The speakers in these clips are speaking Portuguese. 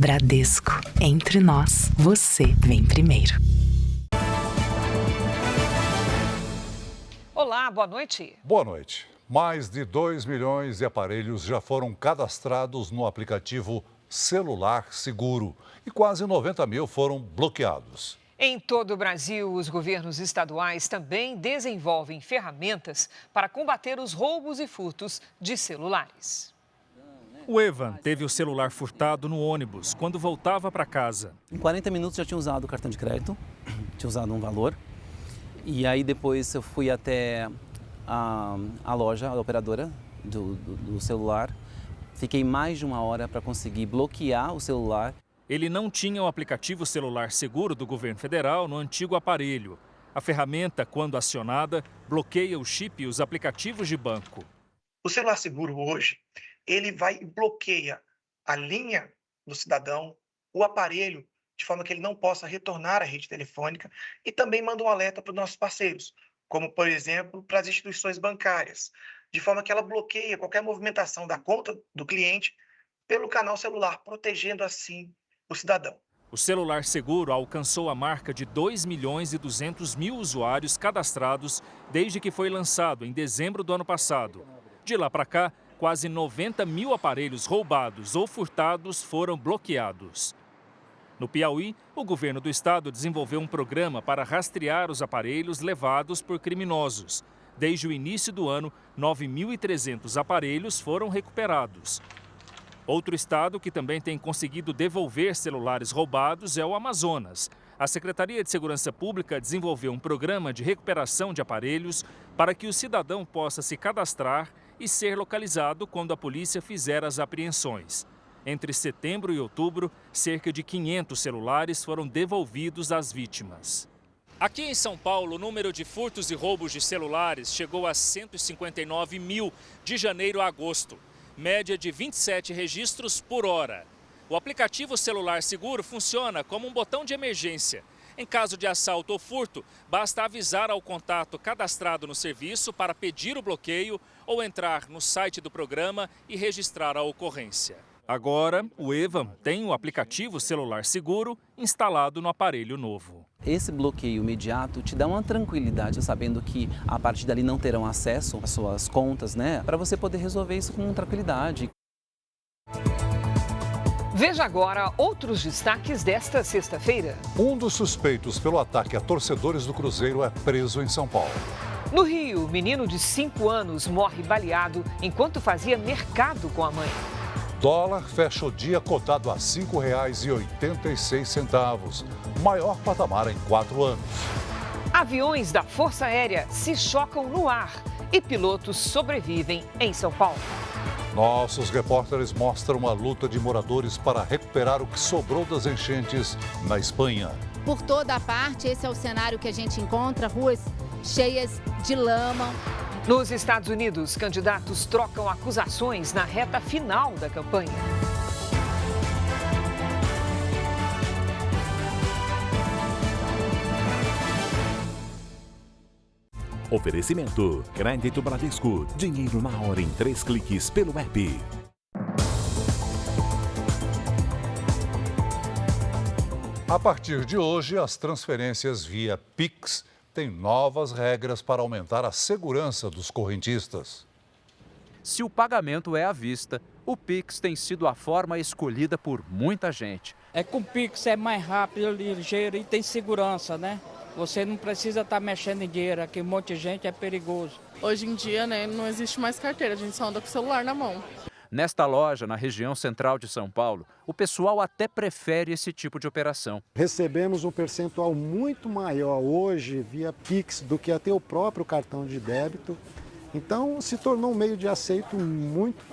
Bradesco. Entre nós, você vem primeiro. Olá, boa noite. Boa noite. Mais de 2 milhões de aparelhos já foram cadastrados no aplicativo Celular Seguro e quase 90 mil foram bloqueados. Em todo o Brasil, os governos estaduais também desenvolvem ferramentas para combater os roubos e furtos de celulares. O Evan teve o celular furtado no ônibus quando voltava para casa. Em 40 minutos já tinha usado o cartão de crédito, tinha usado um valor. E aí depois eu fui até a loja, a operadora do celular. Fiquei mais de 1 hora para conseguir bloquear o celular. Ele não tinha o aplicativo Celular Seguro do governo federal no antigo aparelho. A ferramenta, quando acionada, bloqueia o chip e os aplicativos de banco. O Celular Seguro hoje, ele vai e bloqueia a linha do cidadão, o aparelho, de forma que ele não possa retornar à rede telefônica, e também manda um alerta para os nossos parceiros, como, por exemplo, para as instituições bancárias, de forma que ela bloqueia qualquer movimentação da conta do cliente pelo canal celular, protegendo assim o cidadão. O Celular Seguro alcançou a marca de 2.200.000 usuários cadastrados desde que foi lançado em dezembro do ano passado. De lá para cá, quase 90 mil aparelhos roubados ou furtados foram bloqueados. No Piauí, o governo do estado desenvolveu um programa para rastrear os aparelhos levados por criminosos. Desde o início do ano, 9.300 aparelhos foram recuperados. Outro estado que também tem conseguido devolver celulares roubados é o Amazonas. A Secretaria de Segurança Pública desenvolveu um programa de recuperação de aparelhos para que o cidadão possa se cadastrar e ser localizado quando a polícia fizer as apreensões. Entre setembro e outubro, cerca de 500 celulares foram devolvidos às vítimas. Aqui em São Paulo, o número de furtos e roubos de celulares chegou a 159 mil de janeiro a agosto, média de 27 registros por hora. O aplicativo Celular Seguro funciona como um botão de emergência. Em caso de assalto ou furto, basta avisar ao contato cadastrado no serviço para pedir o bloqueio ou entrar no site do programa e registrar a ocorrência. Agora, o Evan tem o aplicativo Celular Seguro instalado no aparelho novo. Esse bloqueio imediato te dá uma tranquilidade, sabendo que a partir dali não terão acesso às suas contas, né? Para você poder resolver isso com tranquilidade. Veja agora outros destaques desta sexta-feira. Um dos suspeitos pelo ataque a torcedores do Cruzeiro é preso em São Paulo. No Rio, menino de 5 anos morre baleado enquanto fazia mercado com a mãe. Dólar fecha o dia cotado a R$ 5,86, maior patamar em 4 anos. Aviões da Força Aérea se chocam no ar e pilotos sobrevivem em São Paulo. Nossos repórteres mostram a luta de moradores para recuperar o que sobrou das enchentes na Espanha. Por toda a parte, esse é o cenário que a gente encontra, ruas cheias de lama. Nos Estados Unidos, candidatos trocam acusações na reta final da campanha. Oferecimento: Crédito Bradesco. Dinheiro na hora em 3 cliques pelo app. A partir de hoje, as transferências via Pix têm novas regras para aumentar a segurança dos correntistas. Se o pagamento é à vista, o Pix tem sido a forma escolhida por muita gente. Com o Pix é mais rápido, ligeiro e tem segurança, né? Você não precisa estar mexendo em dinheiro, aqui um monte de gente é perigoso. Hoje em dia, né, não existe mais carteira, a gente só anda com o celular na mão. Nesta loja, na região central de São Paulo, o pessoal até prefere esse tipo de operação. Recebemos um percentual muito maior hoje via Pix do que até o próprio cartão de débito. Então, se tornou um meio de aceito muito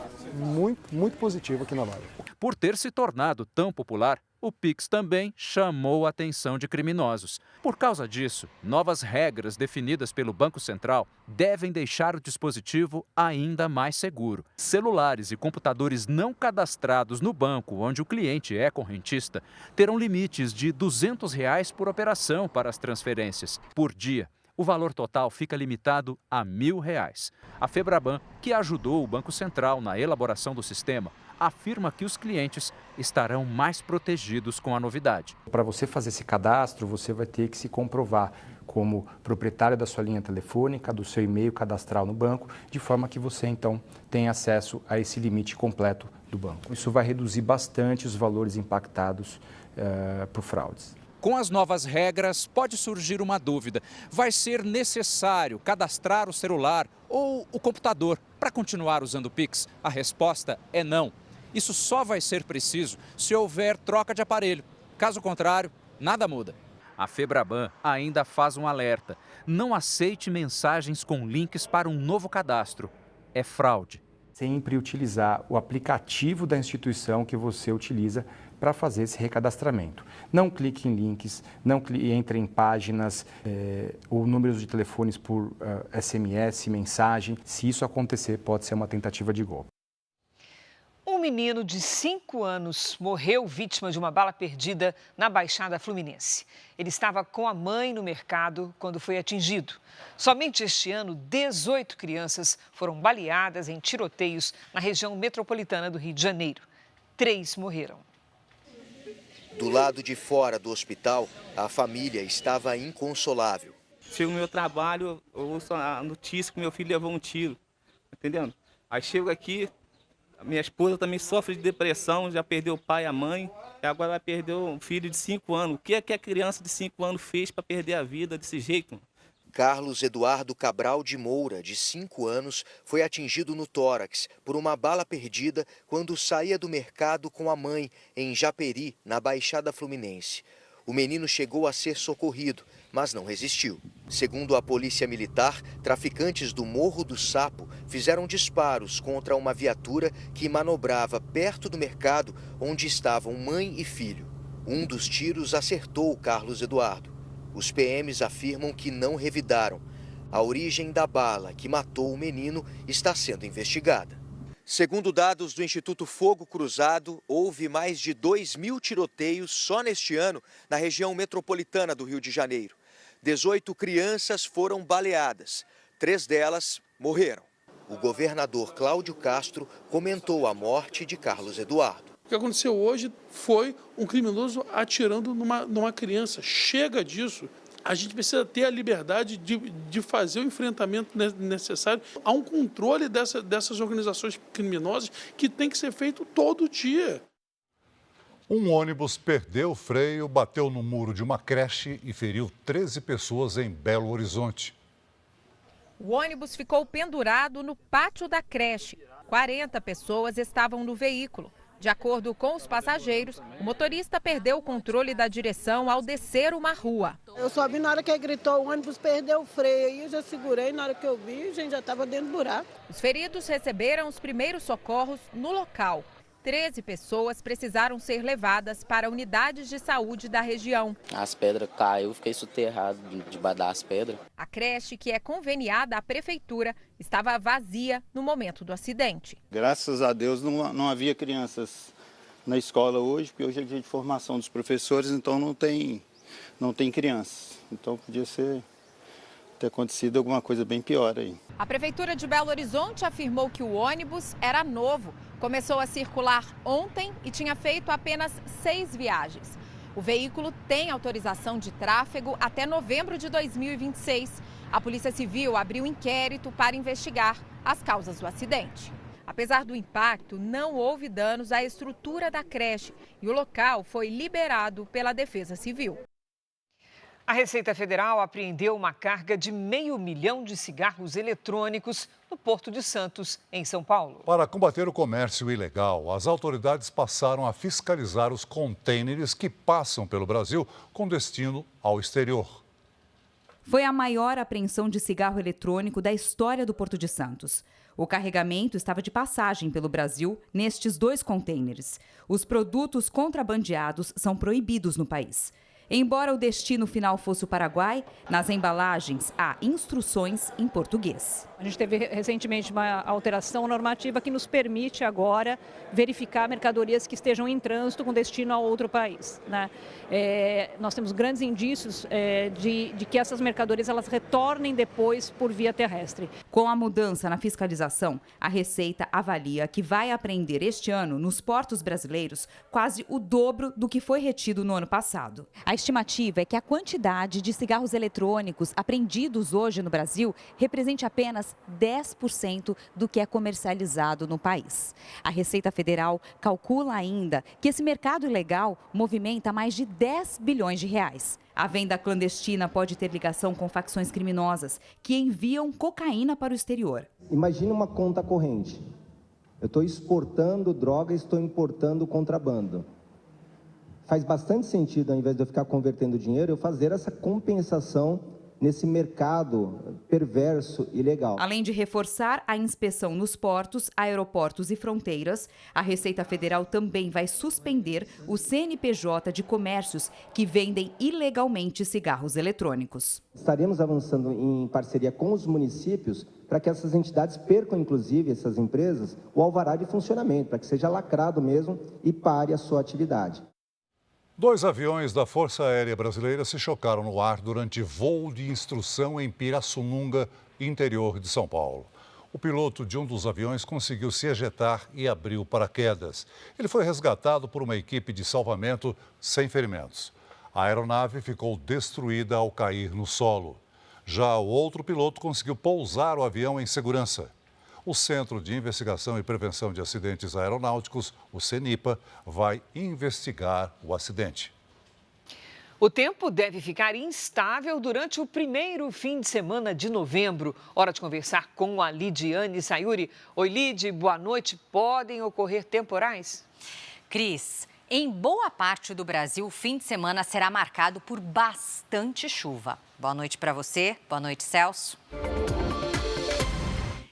positivo aqui na loja. Por ter se tornado tão popular, o Pix também chamou a atenção de criminosos. Por causa disso, novas regras definidas pelo Banco Central devem deixar o dispositivo ainda mais seguro. Celulares e computadores não cadastrados no banco onde o cliente é correntista terão limites de R$ 200 por operação para as transferências. Por dia, o valor total fica limitado a R$ 1.000. A Febraban, que ajudou o Banco Central na elaboração do sistema, afirma que os clientes estarão mais protegidos com a novidade. Para você fazer esse cadastro, você vai ter que se comprovar como proprietário da sua linha telefônica, do seu e-mail cadastral no banco, de forma que você, então, tenha acesso a esse limite completo do banco. Isso vai reduzir bastante os valores impactados por fraudes. Com as novas regras, pode surgir uma dúvida. Vai ser necessário cadastrar o celular ou o computador para continuar usando o Pix? A resposta é não. Isso só vai ser preciso se houver troca de aparelho. Caso contrário, nada muda. A Febraban ainda faz um alerta. Não aceite mensagens com links para um novo cadastro. É fraude. Sempre utilizar o aplicativo da instituição que você utiliza para fazer esse recadastramento. Não clique em links, não entre em páginas ou números de telefones por SMS, mensagem. Se isso acontecer, pode ser uma tentativa de golpe. Um menino de 5 anos morreu vítima de uma bala perdida na Baixada Fluminense. Ele estava com a mãe no mercado quando foi atingido. Somente este ano, 18 crianças foram baleadas em tiroteios na região metropolitana do Rio de Janeiro. 3 morreram. Do lado de fora do hospital, a família estava inconsolável. Chego no meu trabalho, eu ouço a notícia que meu filho levou um tiro, entendendo? Aí chego aqui, a minha esposa também sofre de depressão, já perdeu o pai e a mãe, e agora vai perder um filho de 5 anos. O que é que a criança de 5 anos fez para perder a vida desse jeito? Carlos Eduardo Cabral de Moura, de 5 anos, foi atingido no tórax por uma bala perdida quando saía do mercado com a mãe em Japeri, na Baixada Fluminense. O menino chegou a ser socorrido, mas não resistiu. Segundo a Polícia Militar, traficantes do Morro do Sapo fizeram disparos contra uma viatura que manobrava perto do mercado onde estavam mãe e filho. Um dos tiros acertou Carlos Eduardo. Os PMs afirmam que não revidaram. A origem da bala que matou o menino está sendo investigada. Segundo dados do Instituto Fogo Cruzado, houve mais de 2.000 tiroteios só neste ano na região metropolitana do Rio de Janeiro. 18 crianças foram baleadas, 3 delas morreram. O governador Cláudio Castro comentou a morte de Carlos Eduardo. O que aconteceu hoje foi um criminoso atirando numa criança. Chega disso. A gente precisa ter a liberdade de fazer o enfrentamento necessário. Há um controle dessas organizações criminosas que tem que ser feito todo dia. Um ônibus perdeu o freio, bateu no muro de uma creche e feriu 13 pessoas em Belo Horizonte. O ônibus ficou pendurado no pátio da creche. 40 pessoas estavam no veículo. De acordo com os passageiros, o motorista perdeu o controle da direção ao descer uma rua. Eu só vi na hora que ele gritou, o ônibus perdeu o freio. Aí eu já segurei, na hora que eu vi, a gente já estava dentro do buraco. Os feridos receberam os primeiros socorros no local. 13 pessoas precisaram ser levadas para unidades de saúde da região. As pedras caíram, fiquei soterrado debaixo das pedras. A creche, que é conveniada à prefeitura, estava vazia no momento do acidente. Graças a Deus não havia crianças na escola hoje, porque hoje é dia de formação dos professores, então não tem crianças. Então podia ter acontecido alguma coisa bem pior aí. A prefeitura de Belo Horizonte afirmou que o ônibus era novo. Começou a circular ontem e tinha feito apenas 6 viagens. O veículo tem autorização de tráfego até novembro de 2026. A Polícia Civil abriu inquérito para investigar as causas do acidente. Apesar do impacto, não houve danos à estrutura da creche e o local foi liberado pela Defesa Civil. A Receita Federal apreendeu uma carga de 500 mil de cigarros eletrônicos no Porto de Santos, em São Paulo. Para combater o comércio ilegal, as autoridades passaram a fiscalizar os contêineres que passam pelo Brasil com destino ao exterior. Foi a maior apreensão de cigarro eletrônico da história do Porto de Santos. O carregamento estava de passagem pelo Brasil nestes 2 contêineres. Os produtos contrabandeados são proibidos no país. Embora o destino final fosse o Paraguai, nas embalagens há instruções em português. A gente teve recentemente uma alteração normativa que nos permite agora verificar mercadorias que estejam em trânsito com destino a outro país, né? Nós temos grandes indícios de que essas mercadorias elas retornem depois por via terrestre. Com a mudança na fiscalização, a Receita avalia que vai apreender este ano nos portos brasileiros quase o dobro do que foi retido no ano passado. A estimativa é que a quantidade de cigarros eletrônicos apreendidos hoje no Brasil represente apenas 10% do que é comercializado no país. A Receita Federal calcula ainda que esse mercado ilegal movimenta mais de 10 bilhões de reais. A venda clandestina pode ter ligação com facções criminosas que enviam cocaína para o exterior. Imagine uma conta corrente. Eu estou exportando droga e estou importando contrabando. Faz bastante sentido, ao invés de eu ficar convertendo dinheiro, eu fazer essa compensação nesse mercado perverso e ilegal. Além de reforçar a inspeção nos portos, aeroportos e fronteiras, a Receita Federal também vai suspender o CNPJ de comércios que vendem ilegalmente cigarros eletrônicos. Estaremos avançando em parceria com os municípios para que essas entidades percam, inclusive, essas empresas, o alvará de funcionamento, para que seja lacrado mesmo e pare a sua atividade. 2 aviões da Força Aérea Brasileira se chocaram no ar durante voo de instrução em Pirassununga, interior de São Paulo. O piloto de um dos aviões conseguiu se ejetar e abriu o paraquedas. Ele foi resgatado por uma equipe de salvamento sem ferimentos. A aeronave ficou destruída ao cair no solo. Já o outro piloto conseguiu pousar o avião em segurança. O Centro de Investigação e Prevenção de Acidentes Aeronáuticos, o CENIPA, vai investigar o acidente. O tempo deve ficar instável durante o primeiro fim de semana de novembro. Hora de conversar com a Lidiane Sayuri. Oi, Lid, boa noite. Podem ocorrer temporais? Cris, em boa parte do Brasil, o fim de semana será marcado por bastante chuva. Boa noite para você. Boa noite, Celso.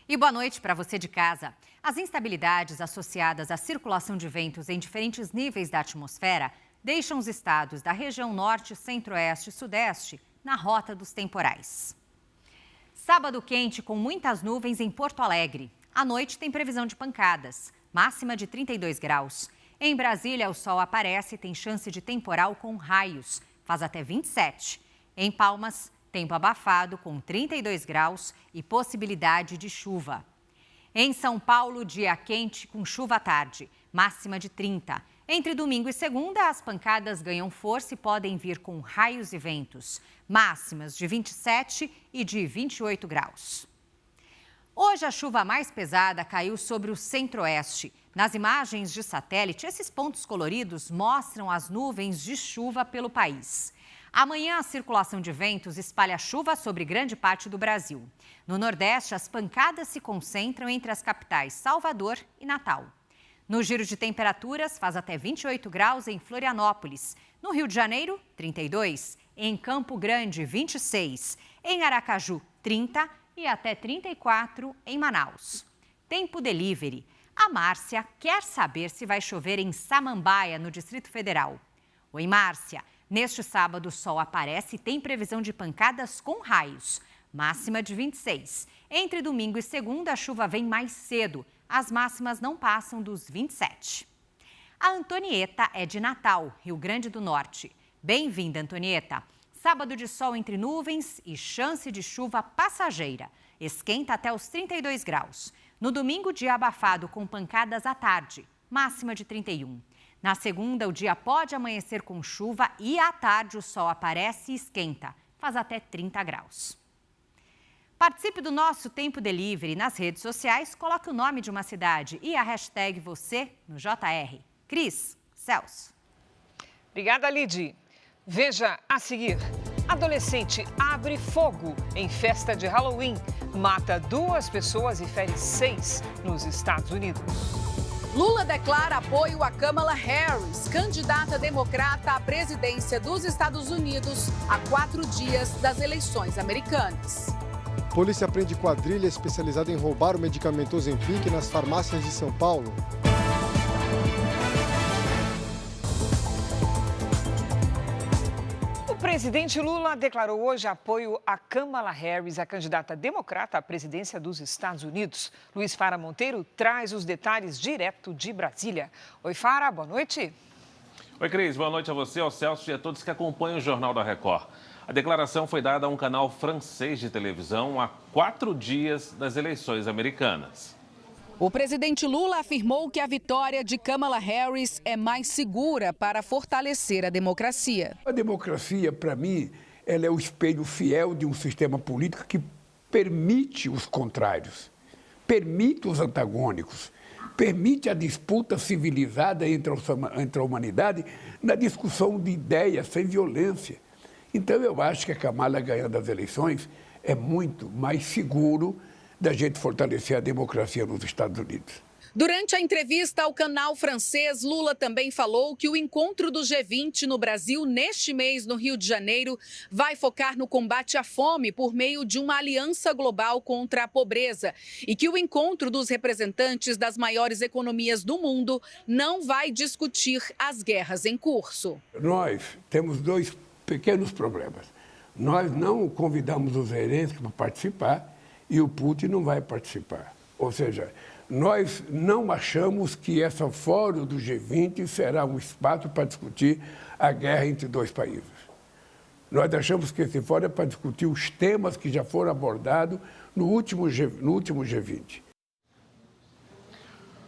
E boa noite para você de casa. As instabilidades associadas à circulação de ventos em diferentes níveis da atmosfera deixam os estados da região norte, centro-oeste e sudeste na rota dos temporais. Sábado quente com muitas nuvens em Porto Alegre. À noite tem previsão de pancadas, máxima de 32 graus. Em Brasília, o sol aparece e tem chance de temporal com raios, faz até 27. Em Palmas, tempo abafado com 32 graus e possibilidade de chuva. Em São Paulo, dia quente com chuva à tarde, máxima de 30. Entre domingo e segunda, as pancadas ganham força e podem vir com raios e ventos, máximas de 27 e de 28 graus. Hoje, a chuva mais pesada caiu sobre o centro-oeste. Nas imagens de satélite, esses pontos coloridos mostram as nuvens de chuva pelo país. Amanhã, a circulação de ventos espalha chuva sobre grande parte do Brasil. No Nordeste, as pancadas se concentram entre as capitais Salvador e Natal. No giro de temperaturas, faz até 28 graus em Florianópolis. No Rio de Janeiro, 32. Em Campo Grande, 26. Em Aracaju, 30 e até 34 em Manaus. Tempo delivery. A Márcia quer saber se vai chover em Samambaia, no Distrito Federal. Oi, Márcia. Neste sábado, o sol aparece e tem previsão de pancadas com raios, máxima de 26. Entre domingo e segunda, a chuva vem mais cedo. As máximas não passam dos 27. A Antonieta é de Natal, Rio Grande do Norte. Bem-vinda, Antonieta. Sábado de sol entre nuvens e chance de chuva passageira. Esquenta até os 32 graus. No domingo, dia abafado com pancadas à tarde, máxima de 31. Na segunda, o dia pode amanhecer com chuva e à tarde o sol aparece e esquenta, faz até 30 graus. Participe do nosso Tempo Delivery nas redes sociais, coloque o nome de uma cidade e a hashtag você no JR. Cris, Celso. Obrigada, Lidi. Veja a seguir. Adolescente abre fogo em festa de Halloween, mata 2 pessoas e fere 6 nos Estados Unidos. Lula declara apoio a Kamala Harris, candidata democrata à presidência dos Estados Unidos a 4 dias das eleições americanas. Polícia prende quadrilha especializada em roubar o medicamento Ozempic nas farmácias de São Paulo. presidente Lula declarou hoje apoio a Kamala Harris, a candidata democrata à presidência dos Estados Unidos. Luiz Fara Monteiro traz os detalhes direto de Brasília. Oi, Fara, boa noite. Oi, Cris, boa noite a você, ao Celso e a todos que acompanham o Jornal da Record. A declaração foi dada a um canal francês de televisão há 4 dias das eleições americanas. O presidente Lula afirmou que a vitória de Kamala Harris é mais segura para fortalecer a democracia. A democracia, para mim, ela é o espelho fiel de um sistema político que permite os contrários, permite os antagônicos, permite a disputa civilizada entre a humanidade na discussão de ideias sem violência. Então, eu acho que a Kamala ganhando as eleições é muito mais seguro da gente fortalecer a democracia nos Estados Unidos. Durante a entrevista ao canal francês, Lula também falou que o encontro do G20 no Brasil neste mês, no Rio de Janeiro, vai focar no combate à fome por meio de uma aliança global contra a pobreza e que o encontro dos representantes das maiores economias do mundo não vai discutir as guerras em curso. Nós temos 2 pequenos problemas. Nós não convidamos o Zelensky para participar e o Putin não vai participar. Ou seja, nós não achamos que esse fórum do G20 será um espaço para discutir a guerra entre 2 países. Nós achamos que esse fórum é para discutir os temas que já foram abordados no último G20.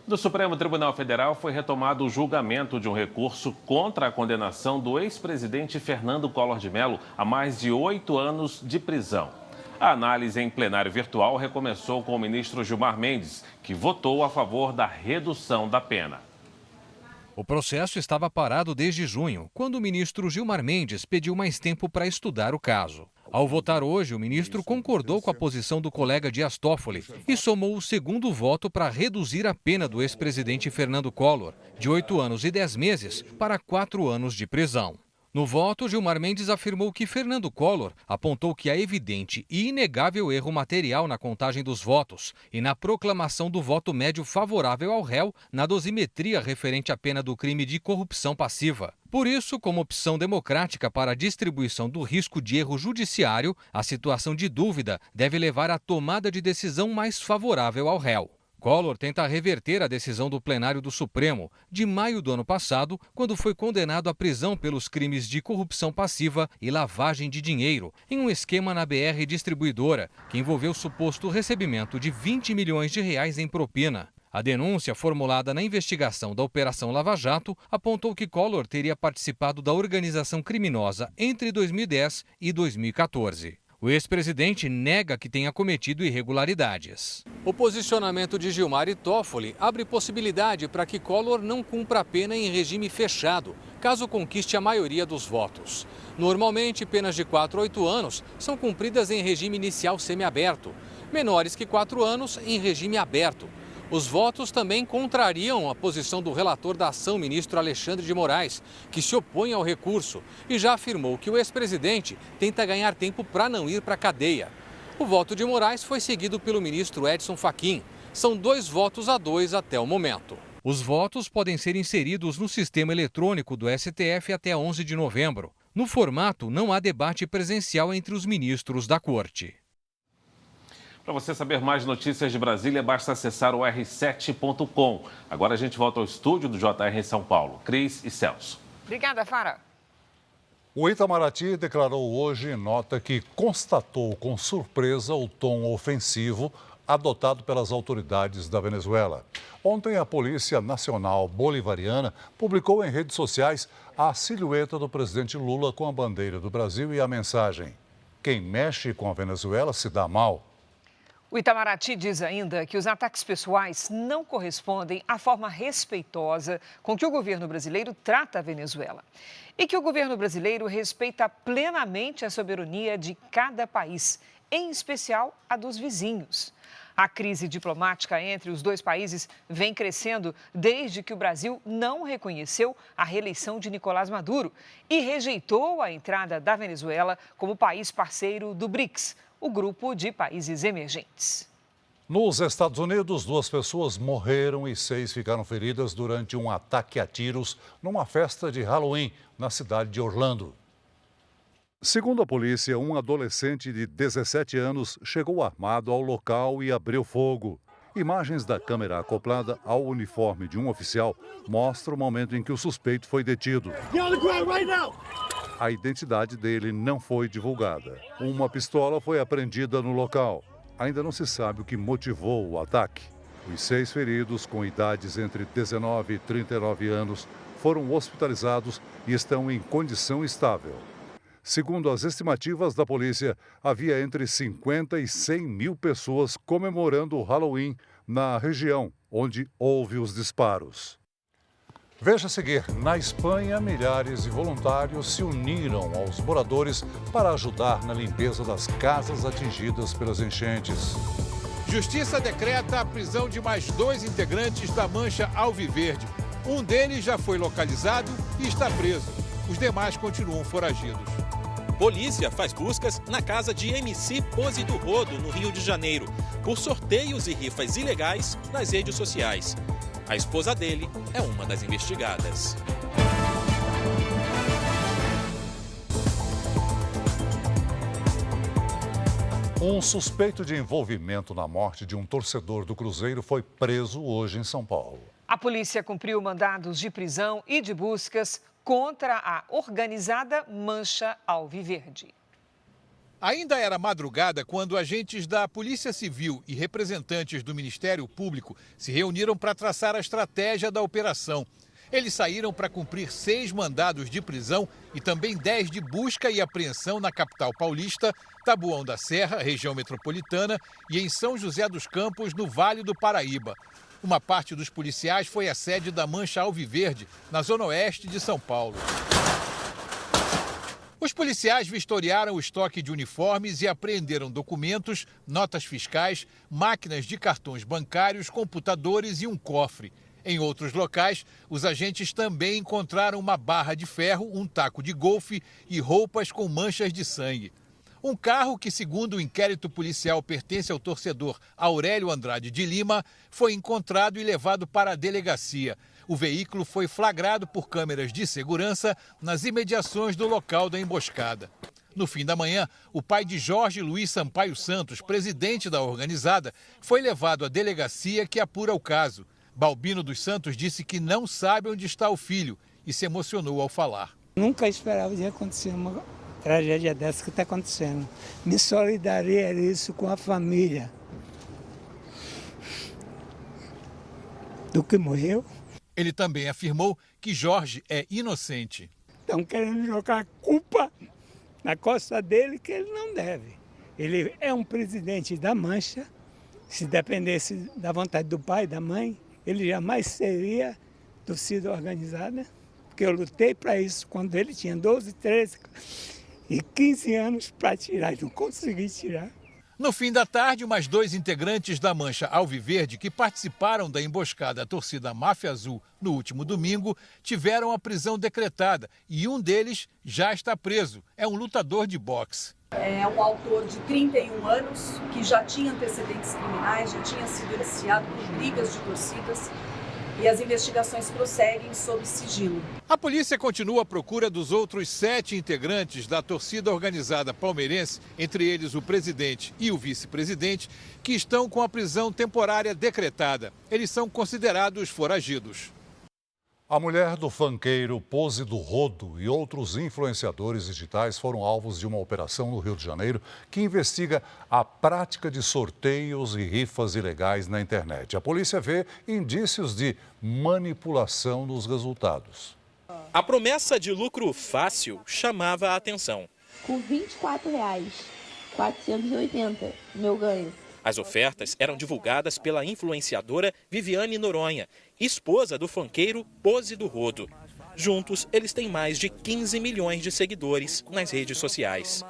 Do Supremo Tribunal Federal foi retomado o julgamento de um recurso contra a condenação do ex-presidente Fernando Collor de Mello a mais de 8 anos de prisão. A análise em plenário virtual recomeçou com o ministro Gilmar Mendes, que votou a favor da redução da pena. O processo estava parado desde junho, quando o ministro Gilmar Mendes pediu mais tempo para estudar o caso. Ao votar hoje, o ministro concordou com a posição do colega Dias Toffoli e somou o segundo voto para reduzir a pena do ex-presidente Fernando Collor, de 8 anos e 10 meses, para 4 anos de prisão. No voto, Gilmar Mendes afirmou que Fernando Collor apontou que há evidente e inegável erro material na contagem dos votos e na proclamação do voto médio favorável ao réu na dosimetria referente à pena do crime de corrupção passiva. Por isso, como opção democrática para a distribuição do risco de erro judiciário, a situação de dúvida deve levar à tomada de decisão mais favorável ao réu. Collor tenta reverter a decisão do plenário do Supremo de maio do ano passado, quando foi condenado à prisão pelos crimes de corrupção passiva e lavagem de dinheiro, em um esquema na BR Distribuidora, que envolveu suposto recebimento de 20 milhões de reais em propina. A denúncia formulada na investigação da Operação Lava Jato apontou que Collor teria participado da organização criminosa entre 2010 e 2014. O ex-presidente nega que tenha cometido irregularidades. O posicionamento de Gilmar e Toffoli abre possibilidade para que Collor não cumpra a pena em regime fechado, caso conquiste a maioria dos votos. Normalmente, penas de 4 a 8 anos são cumpridas em regime inicial semiaberto, menores que 4 anos em regime aberto. Os votos também contrariam a posição do relator da ação, ministro Alexandre de Moraes, que se opõe ao recurso e já afirmou que o ex-presidente tenta ganhar tempo para não ir para a cadeia. O voto de Moraes foi seguido pelo ministro Edson Fachin. São 2 votos a 2 até o momento. Os votos podem ser inseridos no sistema eletrônico do STF até 11 de novembro. No formato, não há debate presencial entre os ministros da Corte. Para você saber mais notícias de Brasília, basta acessar o r7.com. Agora a gente volta ao estúdio do JR em São Paulo. Cris e Celso. Obrigada, Fara. O Itamaraty declarou hoje em nota que constatou com surpresa o tom ofensivo adotado pelas autoridades da Venezuela. Ontem, a Polícia Nacional Bolivariana publicou em redes sociais a silhueta do presidente Lula com a bandeira do Brasil e a mensagem: quem mexe com a Venezuela se dá mal. O Itamaraty diz ainda que os ataques pessoais não correspondem à forma respeitosa com que o governo brasileiro trata a Venezuela e que o governo brasileiro respeita plenamente a soberania de cada país, em especial a dos vizinhos. A crise diplomática entre os 2 países vem crescendo desde que o Brasil não reconheceu a reeleição de Nicolás Maduro e rejeitou a entrada da Venezuela como país parceiro do BRICS, o grupo de países emergentes. Nos Estados Unidos, 2 pessoas morreram e 6 ficaram feridas durante um ataque a tiros numa festa de Halloween na cidade de Orlando. Segundo a polícia, um adolescente de 17 anos chegou armado ao local e abriu fogo. Imagens da câmera acoplada ao uniforme de um oficial mostram o momento em que o suspeito foi detido. A identidade dele não foi divulgada. Uma pistola foi apreendida no local. Ainda não se sabe o que motivou o ataque. Os 6 feridos, com idades entre 19 e 39 anos, foram hospitalizados e estão em condição estável. Segundo as estimativas da polícia, havia entre 50 e 100 mil pessoas comemorando o Halloween na região onde houve os disparos. Veja a seguir, na Espanha, milhares de voluntários se uniram aos moradores para ajudar na limpeza das casas atingidas pelas enchentes. Justiça decreta a prisão de mais 2 integrantes da Mancha Alviverde. Um deles já foi localizado e está preso. Os demais continuam foragidos. Polícia faz buscas na casa de MC Pose do Rodo, no Rio de Janeiro, por sorteios e rifas ilegais nas redes sociais. A esposa dele é uma das investigadas. Um suspeito de envolvimento na morte de um torcedor do Cruzeiro foi preso hoje em São Paulo. A polícia cumpriu mandados de prisão e de buscas contra a organizada Mancha Alviverde. Ainda era madrugada quando agentes da Polícia Civil e representantes do Ministério Público se reuniram para traçar a estratégia da operação. Eles saíram para cumprir 6 mandados de prisão e também 10 de busca e apreensão na capital paulista, Taboão da Serra, região metropolitana, e em São José dos Campos, no Vale do Paraíba. Uma parte dos policiais foi à sede da Mancha Alviverde, na zona oeste de São Paulo. Os policiais vistoriaram o estoque de uniformes e apreenderam documentos, notas fiscais, máquinas de cartões bancários, computadores e um cofre. Em outros locais, os agentes também encontraram uma barra de ferro, um taco de golfe e roupas com manchas de sangue. Um carro que, segundo o inquérito policial, pertence ao torcedor Aurélio Andrade de Lima, foi encontrado e levado para a delegacia. O veículo foi flagrado por câmeras de segurança nas imediações do local da emboscada. No fim da manhã, o pai de Jorge Luiz Sampaio Santos, presidente da organizada, foi levado à delegacia que apura o caso. Balbino dos Santos disse que não sabe onde está o filho e se emocionou ao falar. Nunca esperava de acontecer uma tragédia dessa que está acontecendo. Me solidarizo com a família do que morreu. Ele também afirmou que Jorge é inocente. Estão querendo jogar a culpa na costa dele, que ele não deve. Ele é um presidente da Mancha. Se dependesse da vontade do pai e da mãe, ele jamais seria torcida organizada, porque eu lutei para isso quando ele tinha 12, 13 e 15 anos para tirar e não consegui tirar. No fim da tarde, mais 2 integrantes da Mancha Alviverde que participaram da emboscada à torcida Máfia Azul no último domingo tiveram a prisão decretada e um deles já está preso. É um lutador de boxe. É um autor de 31 anos que já tinha antecedentes criminais, já tinha sido iniciado por brigas de torcidas e as investigações prosseguem sob sigilo. A polícia continua à procura dos outros 7 integrantes da torcida organizada palmeirense, entre eles o presidente e o vice-presidente, que estão com a prisão temporária decretada. Eles são considerados foragidos. A mulher do funkeiro Pose do Rodo e outros influenciadores digitais foram alvos de uma operação no Rio de Janeiro que investiga a prática de sorteios e rifas ilegais na internet. A polícia vê indícios de manipulação nos resultados. A promessa de lucro fácil chamava a atenção. Com R$ 24,480 meu ganho. As ofertas eram divulgadas pela influenciadora Viviane Noronha, esposa do funkeiro Pose do Rodo. Juntos, eles têm mais de 15 milhões de seguidores nas redes sociais.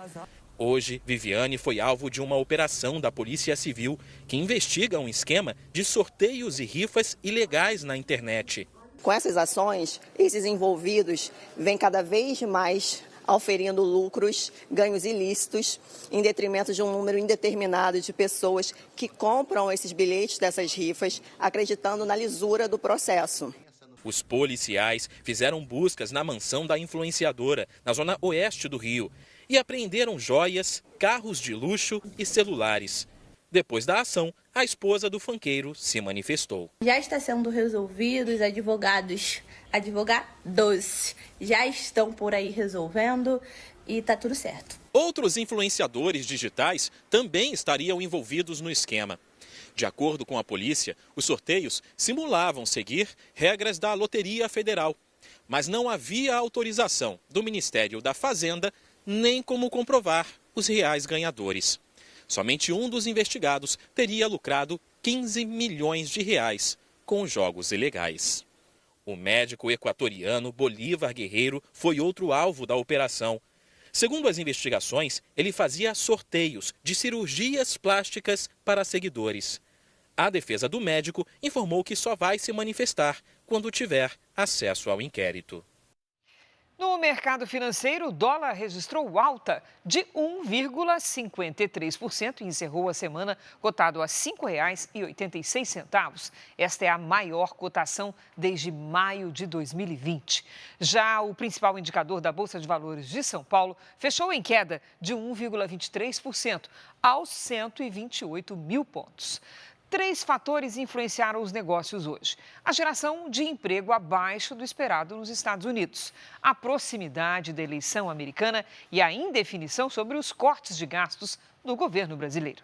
Hoje, Viviane foi alvo de uma operação da Polícia Civil que investiga um esquema de sorteios e rifas ilegais na internet. Com essas ações, esses envolvidos vêm cada vez mais auferindo lucros, ganhos ilícitos, em detrimento de um número indeterminado de pessoas que compram esses bilhetes dessas rifas, acreditando na lisura do processo. Os policiais fizeram buscas na mansão da influenciadora, na zona oeste do Rio. e apreenderam joias, carros de luxo e celulares. Depois da ação, a esposa do funkeiro se manifestou. Já está sendo resolvido, os advogados já estão por aí resolvendo e está tudo certo. Outros influenciadores digitais também estariam envolvidos no esquema. De acordo com a polícia, os sorteios simulavam seguir regras da Loteria Federal, mas não havia autorização do Ministério da Fazenda nem como comprovar os reais ganhadores. Somente um dos investigados teria lucrado 15 milhões de reais com os jogos ilegais. O médico equatoriano Bolívar Guerreiro foi outro alvo da operação. Segundo as investigações, ele fazia sorteios de cirurgias plásticas para seguidores. A defesa do médico informou que só vai se manifestar quando tiver acesso ao inquérito. No mercado financeiro, o dólar registrou alta de 1,53% e encerrou a semana cotado a R$ 5,86. Esta é a maior cotação desde maio de 2020. Já o principal indicador da Bolsa de Valores de São Paulo fechou em queda de 1,23% aos 128 mil pontos. 3 fatores influenciaram os negócios hoje. A geração de emprego abaixo do esperado nos Estados Unidos, a proximidade da eleição americana e a indefinição sobre os cortes de gastos do governo brasileiro.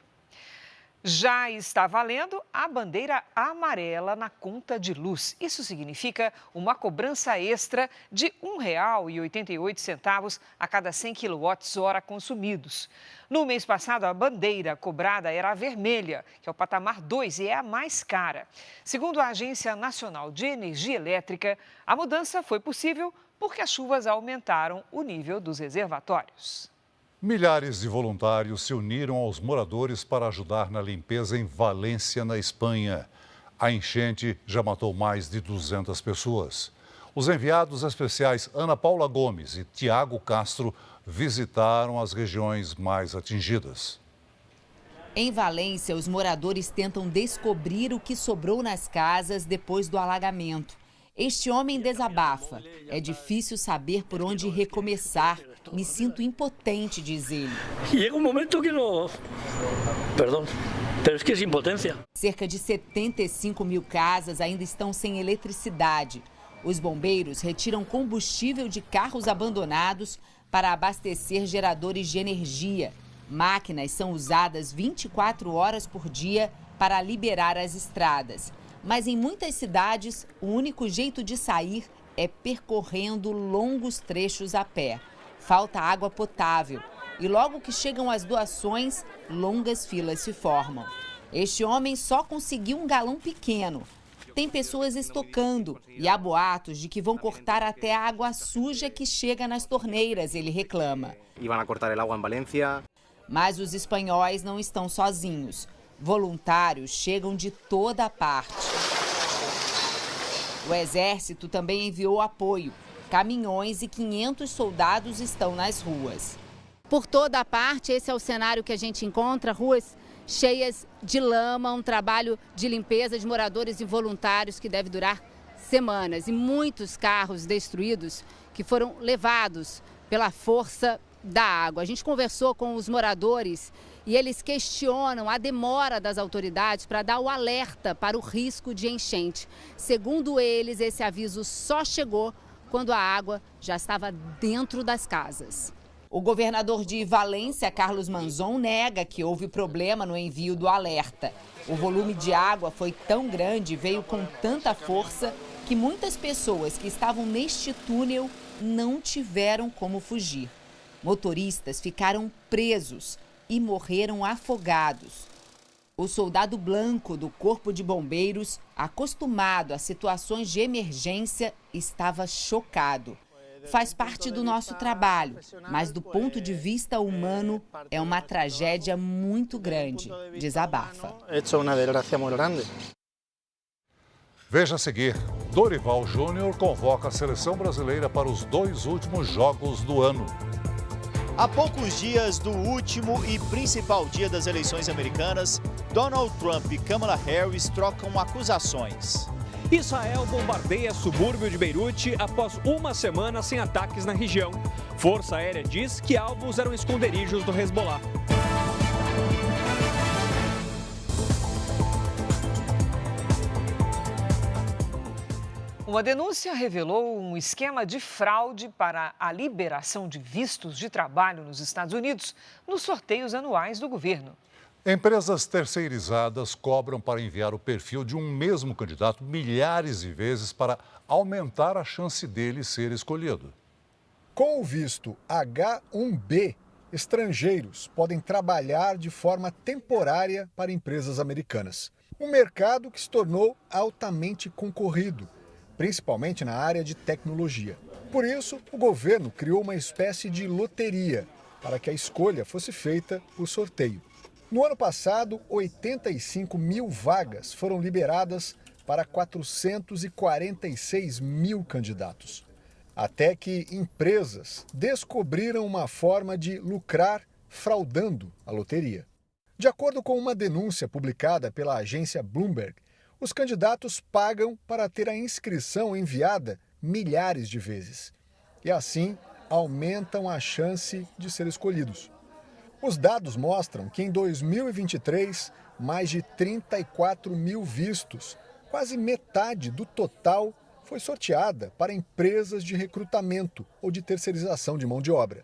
Já está valendo a bandeira amarela na conta de luz. Isso significa uma cobrança extra de R$ 1,88 a cada 100 kWh consumidos. No mês passado, a bandeira cobrada era a vermelha, que é o patamar 2 e é a mais cara. Segundo a Agência Nacional de Energia Elétrica, a mudança foi possível porque as chuvas aumentaram o nível dos reservatórios. Milhares de voluntários se uniram aos moradores para ajudar na limpeza em Valência, na Espanha. A enchente já matou mais de 200 pessoas. Os enviados especiais Ana Paula Gomes e Tiago Castro visitaram as regiões mais atingidas. Em Valência, os moradores tentam descobrir o que sobrou nas casas depois do alagamento. Este homem desabafa. É difícil saber por onde recomeçar. Me sinto impotente, diz ele. Chega um momento que não... Perdão, mas que é impotência. Cerca de 75 mil casas ainda estão sem eletricidade. Os bombeiros retiram combustível de carros abandonados para abastecer geradores de energia. Máquinas são usadas 24 horas por dia para liberar as estradas. Mas em muitas cidades, o único jeito de sair é percorrendo longos trechos a pé. Falta água potável e logo que chegam as doações, longas filas se formam. Este homem só conseguiu um galão pequeno. Tem pessoas estocando e há boatos de que vão cortar até a água suja que chega nas torneiras, ele reclama. Iam cortar a água em Valência. Mas os espanhóis não estão sozinhos. Voluntários chegam de toda a parte. O Exército também enviou apoio. Caminhões e 500 soldados estão nas ruas. Por toda a parte, esse é o cenário que a gente encontra, ruas cheias de lama, um trabalho de limpeza de moradores e voluntários que deve durar semanas. E muitos carros destruídos que foram levados pela força da água. A gente conversou com os moradores e eles questionam a demora das autoridades para dar o alerta para o risco de enchente. Segundo eles, esse aviso só chegou quando a água já estava dentro das casas. O governador de Valência, Carlos Manzon, nega que houve problema no envio do alerta. O volume de água foi tão grande e veio com tanta força que muitas pessoas que estavam neste túnel não tiveram como fugir. Motoristas ficaram presos e morreram afogados. O soldado Blanco do Corpo de Bombeiros, acostumado a situações de emergência, estava chocado. Faz parte do nosso trabalho, mas do ponto de vista humano, é uma tragédia muito grande, desabafa. Veja a seguir, Dorival Júnior convoca a seleção brasileira para os 2 últimos jogos do ano. Há poucos dias do último e principal dia das eleições americanas, Donald Trump e Kamala Harris trocam acusações. Israel bombardeia subúrbio de Beirute após uma semana sem ataques na região. Força Aérea diz que alvos eram esconderijos do Hezbollah. Uma denúncia revelou um esquema de fraude para a liberação de vistos de trabalho nos Estados Unidos nos sorteios anuais do governo. Empresas terceirizadas cobram para enviar o perfil de um mesmo candidato milhares de vezes para aumentar a chance dele ser escolhido. Com o visto H-1B, estrangeiros podem trabalhar de forma temporária para empresas americanas. Um mercado que se tornou altamente concorrido, principalmente na área de tecnologia. Por isso, o governo criou uma espécie de loteria para que a escolha fosse feita por sorteio. No ano passado, 85 mil vagas foram liberadas para 446 mil candidatos. Até que empresas descobriram uma forma de lucrar fraudando a loteria. De acordo com uma denúncia publicada pela agência Bloomberg, os candidatos pagam para ter a inscrição enviada milhares de vezes. E assim, aumentam a chance de ser escolhidos. Os dados mostram que em 2023, mais de 34 mil vistos, quase metade do total, foi sorteada para empresas de recrutamento ou de terceirização de mão de obra.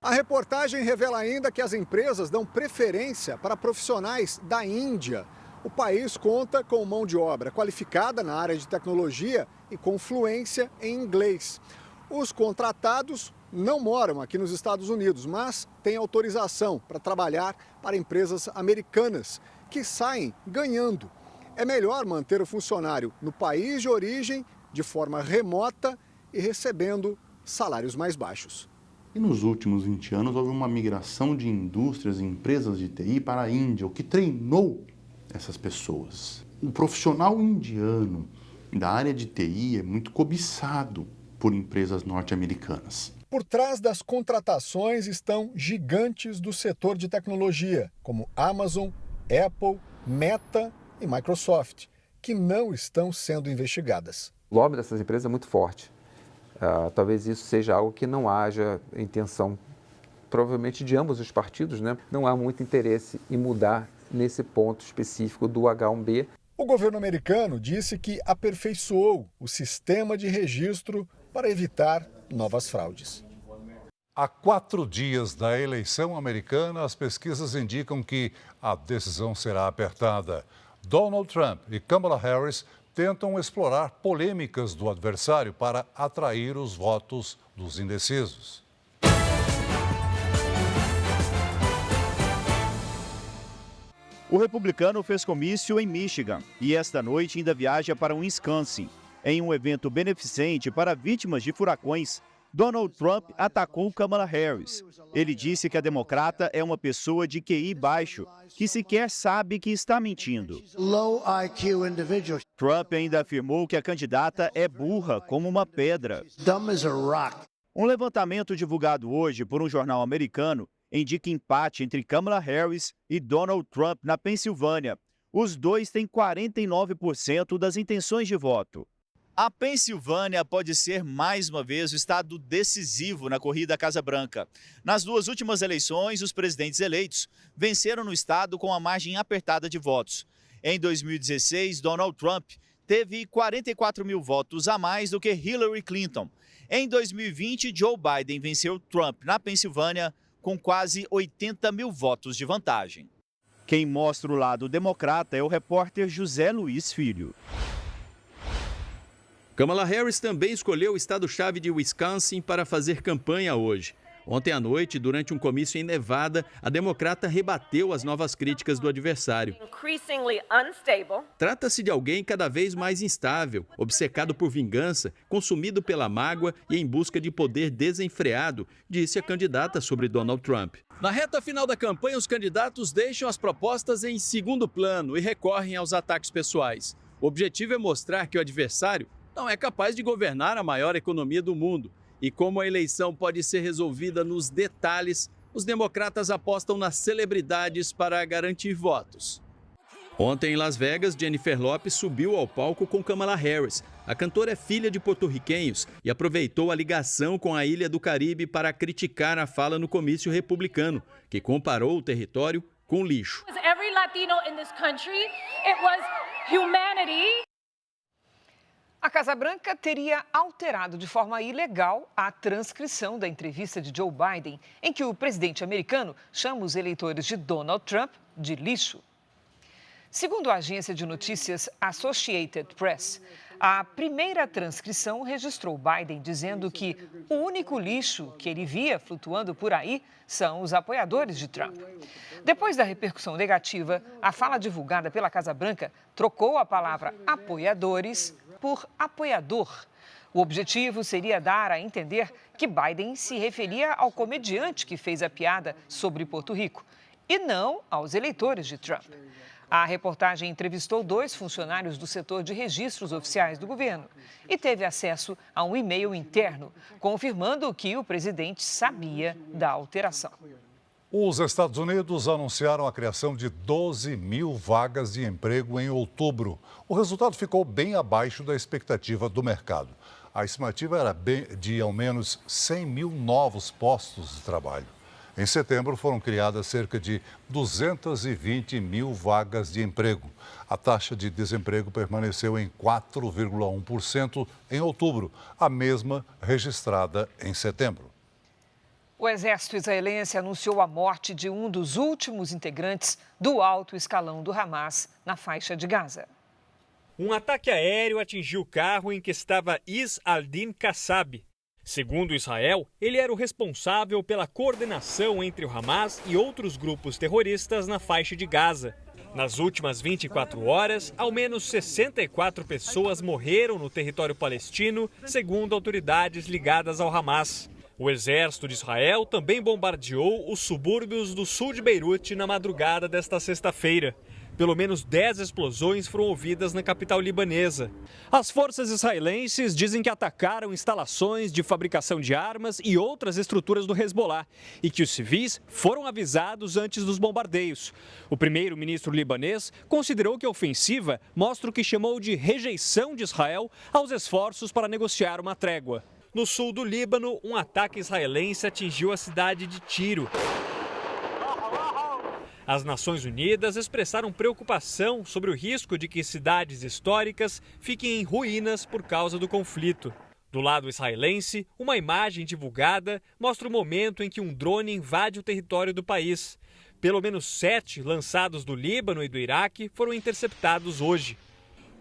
A reportagem revela ainda que as empresas dão preferência para profissionais da Índia. O país conta com mão de obra qualificada na área de tecnologia e com fluência em inglês. Os contratados não moram aqui nos Estados Unidos, mas têm autorização para trabalhar para empresas americanas, que saem ganhando. É melhor manter o funcionário no país de origem, de forma remota e recebendo salários mais baixos. E nos últimos 20 anos houve uma migração de indústrias e empresas de TI para a Índia, o que treinou essas pessoas. O profissional indiano da área de TI é muito cobiçado por empresas norte-americanas. Por trás das contratações estão gigantes do setor de tecnologia, como Amazon, Apple, Meta e Microsoft, que não estão sendo investigadas. O lobby dessas empresas é muito forte. Talvez isso seja algo que não haja intenção, provavelmente de ambos os partidos, né? Não há muito interesse em mudar nesse ponto específico do H1B. O governo americano disse que aperfeiçoou o sistema de registro para evitar novas fraudes. Há 4 dias da eleição americana, as pesquisas indicam que a decisão será apertada. Donald Trump e Kamala Harris tentam explorar polêmicas do adversário para atrair os votos dos indecisos. O republicano fez comício em Michigan e esta noite ainda viaja para Wisconsin. Em um evento beneficente para vítimas de furacões, Donald Trump atacou Kamala Harris. Ele disse que a democrata é uma pessoa de QI baixo, que sequer sabe que está mentindo. Trump ainda afirmou que a candidata é burra como uma pedra. Um levantamento divulgado hoje por um jornal americano indica empate entre Kamala Harris e Donald Trump na Pensilvânia. Os dois têm 49% das intenções de voto. A Pensilvânia pode ser mais uma vez o estado decisivo na corrida à Casa Branca. Nas 2 últimas eleições, os presidentes eleitos venceram no estado com a margem apertada de votos. Em 2016, Donald Trump teve 44 mil votos a mais do que Hillary Clinton. Em 2020, Joe Biden venceu Trump na Pensilvânia com quase 80 mil votos de vantagem. Quem mostra o lado democrata é o repórter José Luiz Filho. Kamala Harris também escolheu o estado-chave de Wisconsin para fazer campanha hoje. Ontem à noite, durante um comício em Nevada, a democrata rebateu as novas críticas do adversário. Trata-se de alguém cada vez mais instável, obcecado por vingança, consumido pela mágoa e em busca de poder desenfreado, disse a candidata sobre Donald Trump. Na reta final da campanha, os candidatos deixam as propostas em segundo plano e recorrem aos ataques pessoais. O objetivo é mostrar que o adversário não é capaz de governar a maior economia do mundo. E como a eleição pode ser resolvida nos detalhes, os democratas apostam nas celebridades para garantir votos. Ontem, em Las Vegas, Jennifer Lopez subiu ao palco com Kamala Harris. A cantora é filha de porto-riquenhos e aproveitou a ligação com a Ilha do Caribe para criticar a fala no comício republicano, que comparou o território com lixo. A Casa Branca teria alterado de forma ilegal a transcrição da entrevista de Joe Biden, em que o presidente americano chama os eleitores de Donald Trump de lixo. Segundo a agência de notícias Associated Press, a primeira transcrição registrou Biden dizendo que o único lixo que ele via flutuando por aí são os apoiadores de Trump. Depois da repercussão negativa, a fala divulgada pela Casa Branca trocou a palavra apoiadores por apoiador. O objetivo seria dar a entender que Biden se referia ao comediante que fez a piada sobre Porto Rico e não aos eleitores de Trump. A reportagem entrevistou 2 funcionários do setor de registros oficiais do governo e teve acesso a um e-mail interno, confirmando que o presidente sabia da alteração. Os Estados Unidos anunciaram a criação de 12 mil vagas de emprego em outubro. O resultado ficou bem abaixo da expectativa do mercado. A estimativa era de ao menos 100 mil novos postos de trabalho. Em setembro, foram criadas cerca de 220 mil vagas de emprego. A taxa de desemprego permaneceu em 4,1% em outubro, a mesma registrada em setembro. O exército israelense anunciou a morte de um dos últimos integrantes do alto escalão do Hamas na faixa de Gaza. Um ataque aéreo atingiu o carro em que estava Is al-Din Kassab. Segundo Israel, ele era o responsável pela coordenação entre o Hamas e outros grupos terroristas na faixa de Gaza. Nas últimas 24 horas, ao menos 64 pessoas morreram no território palestino, segundo autoridades ligadas ao Hamas. O exército de Israel também bombardeou os subúrbios do sul de Beirute na madrugada desta sexta-feira. Pelo menos 10 explosões foram ouvidas na capital libanesa. As forças israelenses dizem que atacaram instalações de fabricação de armas e outras estruturas do Hezbollah e que os civis foram avisados antes dos bombardeios. O primeiro-ministro libanês considerou que a ofensiva mostra o que chamou de rejeição de Israel aos esforços para negociar uma trégua. No sul do Líbano, um ataque israelense atingiu a cidade de Tiro. As Nações Unidas expressaram preocupação sobre o risco de que cidades históricas fiquem em ruínas por causa do conflito. Do lado israelense, uma imagem divulgada mostra o momento em que um drone invade o território do país. Pelo menos 7 lançados do Líbano e do Iraque foram interceptados hoje.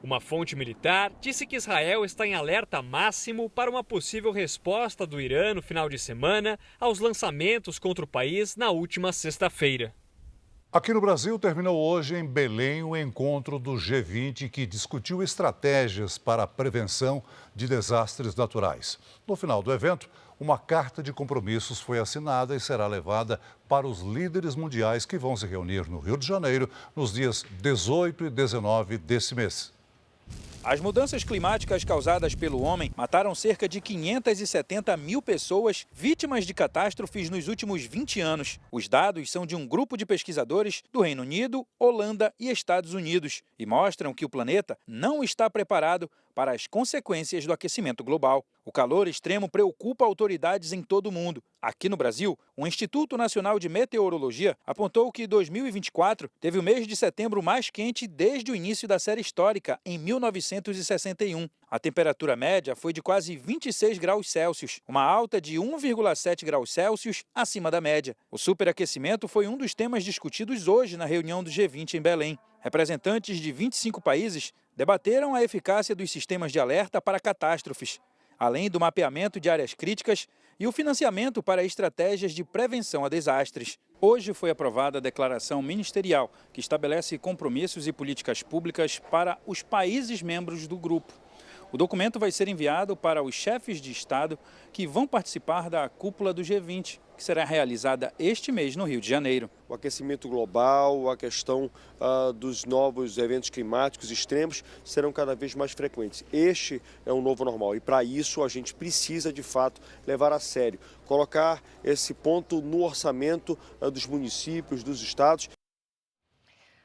Uma fonte militar disse que Israel está em alerta máximo para uma possível resposta do Irã no final de semana aos lançamentos contra o país na última sexta-feira. Aqui no Brasil, terminou hoje em Belém o encontro do G20 que discutiu estratégias para a prevenção de desastres naturais. No final do evento, uma carta de compromissos foi assinada e será levada para os líderes mundiais que vão se reunir no Rio de Janeiro nos dias 18 e 19 desse mês. As mudanças climáticas causadas pelo homem mataram cerca de 570 mil pessoas vítimas de catástrofes nos últimos 20 anos. Os dados são de um grupo de pesquisadores do Reino Unido, Holanda e Estados Unidos e mostram que o planeta não está preparado para as consequências do aquecimento global. O calor extremo preocupa autoridades em todo o mundo. Aqui no Brasil, o Instituto Nacional de Meteorologia apontou que 2024 teve o mês de setembro mais quente desde o início da série histórica, em 1961. A temperatura média foi de quase 26 graus Celsius, uma alta de 1,7 graus Celsius acima da média. O superaquecimento foi um dos temas discutidos hoje na reunião do G20 em Belém. Representantes de 25 países debateram a eficácia dos sistemas de alerta para catástrofes, além do mapeamento de áreas críticas e o financiamento para estratégias de prevenção a desastres. Hoje foi aprovada a declaração ministerial que estabelece compromissos e políticas públicas para os países membros do grupo. O documento vai ser enviado para os chefes de Estado que vão participar da cúpula do G20, que será realizada este mês no Rio de Janeiro. O aquecimento global, a questão dos novos eventos climáticos extremos serão cada vez mais frequentes. Este é um novo normal e para isso a gente precisa de fato levar a sério, colocar esse ponto no orçamento dos municípios, dos estados.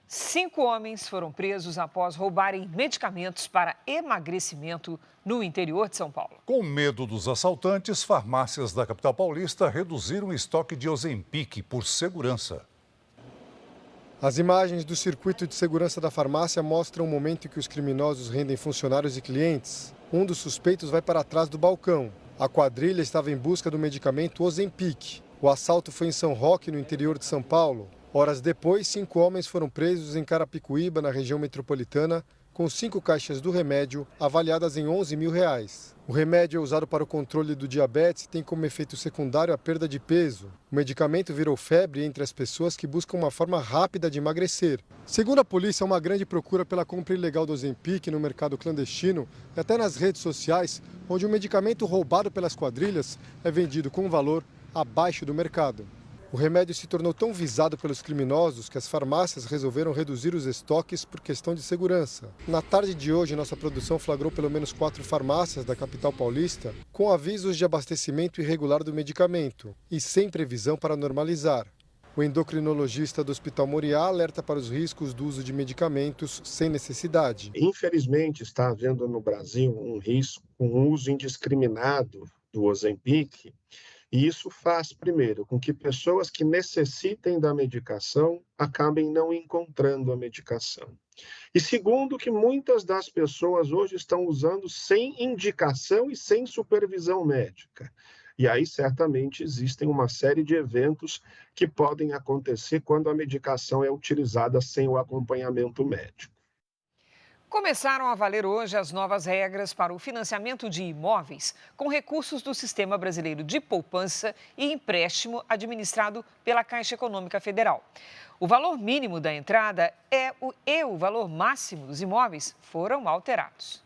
5 homens foram presos após roubarem medicamentos para emagrecimento no interior de São Paulo. Com medo dos assaltantes, farmácias da capital paulista reduziram o estoque de Ozempic por segurança. As imagens do circuito de segurança da farmácia mostram o momento em que os criminosos rendem funcionários e clientes. Um dos suspeitos vai para trás do balcão. A quadrilha estava em busca do medicamento Ozempic. O assalto foi em São Roque, no interior de São Paulo. Horas depois, 5 homens foram presos em Carapicuíba, na região metropolitana, com 5 caixas do remédio avaliadas em R$11 mil. O remédio é usado para o controle do diabetes e tem como efeito secundário a perda de peso. O medicamento virou febre entre as pessoas que buscam uma forma rápida de emagrecer. Segundo a polícia, há uma grande procura pela compra ilegal do Ozempic no mercado clandestino e até nas redes sociais, onde o medicamento roubado pelas quadrilhas é vendido com um valor abaixo do mercado. O remédio se tornou tão visado pelos criminosos que as farmácias resolveram reduzir os estoques por questão de segurança. Na tarde de hoje, nossa produção flagrou pelo menos 4 farmácias da capital paulista com avisos de abastecimento irregular do medicamento e sem previsão para normalizar. O endocrinologista do Hospital Moriá alerta para os riscos do uso de medicamentos sem necessidade. Infelizmente, está havendo no Brasil um risco com o uso indiscriminado do Ozempic. E isso faz, primeiro, com que pessoas que necessitem da medicação acabem não encontrando a medicação. E segundo, que muitas das pessoas hoje estão usando sem indicação e sem supervisão médica. E aí, certamente, existem uma série de eventos que podem acontecer quando a medicação é utilizada sem o acompanhamento médico. Começaram a valer hoje as novas regras para o financiamento de imóveis com recursos do Sistema Brasileiro de Poupança e Empréstimo administrado pela Caixa Econômica Federal. O valor mínimo da entrada e o valor máximo dos imóveis foram alterados.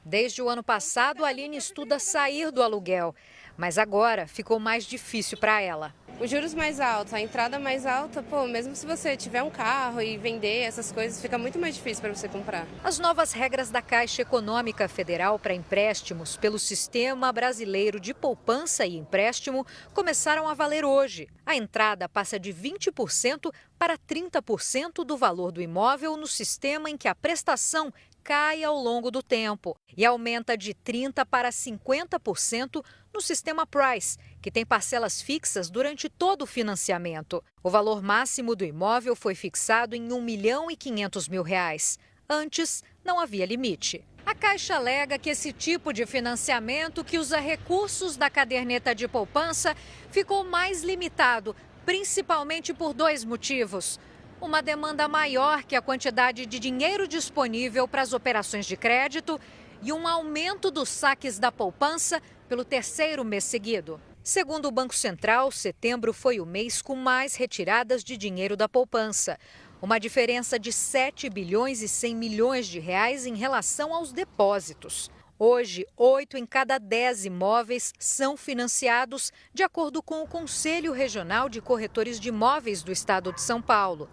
Desde o ano passado, a Aline estuda sair do aluguel, mas agora ficou mais difícil para ela. Os juros mais altos, a entrada mais alta, mesmo se você tiver um carro e vender essas coisas, fica muito mais difícil para você comprar. As novas regras da Caixa Econômica Federal para empréstimos pelo Sistema Brasileiro de Poupança e Empréstimo começaram a valer hoje. A entrada passa de 20% para 30% do valor do imóvel no sistema em que a prestação cai ao longo do tempo e aumenta de 30% para 50% no sistema Price, que tem parcelas fixas durante todo o financiamento. O valor máximo do imóvel foi fixado em R$ 1.500.000. Antes, não havia limite. A Caixa alega que esse tipo de financiamento, que usa recursos da caderneta de poupança, ficou mais limitado, principalmente por 2 motivos. Uma demanda maior que a quantidade de dinheiro disponível para as operações de crédito e um aumento dos saques da poupança pelo 3º mês seguido. Segundo o Banco Central, setembro foi o mês com mais retiradas de dinheiro da poupança. Uma diferença de 7 bilhões e 100 milhões de reais em relação aos depósitos. Hoje, 8 em cada 10 imóveis são financiados, de acordo com o Conselho Regional de Corretores de Imóveis do Estado de São Paulo.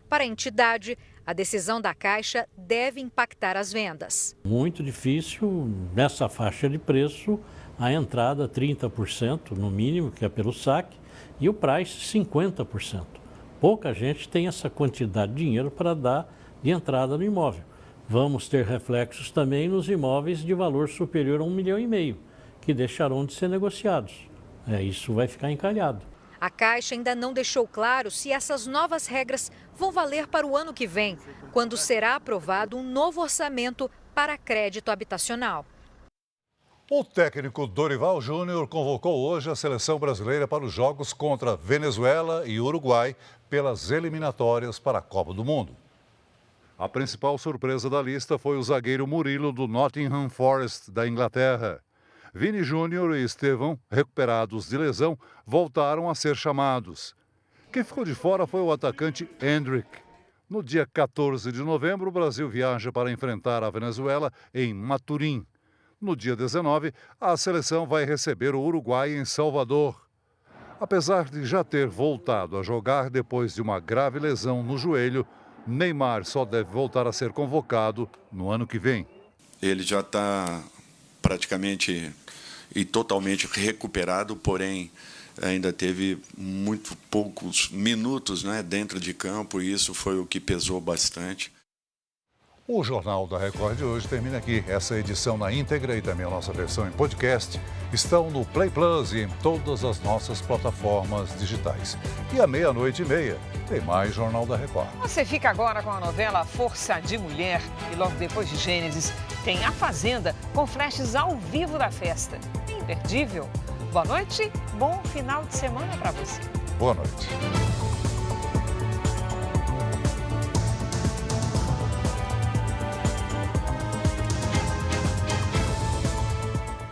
Para a entidade, a decisão da Caixa deve impactar as vendas. Muito difícil, nessa faixa de preço, a entrada 30% no mínimo, que é pelo saque, e o price 50%. Pouca gente tem essa quantidade de dinheiro para dar de entrada no imóvel. Vamos ter reflexos também nos imóveis de valor superior a R$1,5 milhão, que deixarão de ser negociados. Isso vai ficar encalhado. A Caixa ainda não deixou claro se essas novas regras vão valer para o ano que vem, quando será aprovado um novo orçamento para crédito habitacional. O técnico Dorival Júnior convocou hoje a seleção brasileira para os jogos contra Venezuela e Uruguai pelas eliminatórias para a Copa do Mundo. A principal surpresa da lista foi o zagueiro Murilo do Nottingham Forest da Inglaterra. Vini Júnior e Estevão, recuperados de lesão, voltaram a ser chamados. Quem ficou de fora foi o atacante Endrick. No dia 14 de novembro, o Brasil viaja para enfrentar a Venezuela em Maturim. No dia 19, a seleção vai receber o Uruguai em Salvador. Apesar de já ter voltado a jogar depois de uma grave lesão no joelho, Neymar só deve voltar a ser convocado no ano que vem. Ele já está praticamente e totalmente recuperado, porém ainda teve muito poucos minutos, né, dentro de campo, e isso foi o que pesou bastante. O Jornal da Record de hoje termina aqui. Essa edição na íntegra e também a nossa versão em podcast estão no Play Plus e em todas as nossas plataformas digitais. E à 00:30 tem mais Jornal da Record. Você fica agora com a novela Força de Mulher e logo depois de Gênesis tem A Fazenda com flashes ao vivo da festa. Imperdível. Boa noite, bom final de semana para você. Boa noite.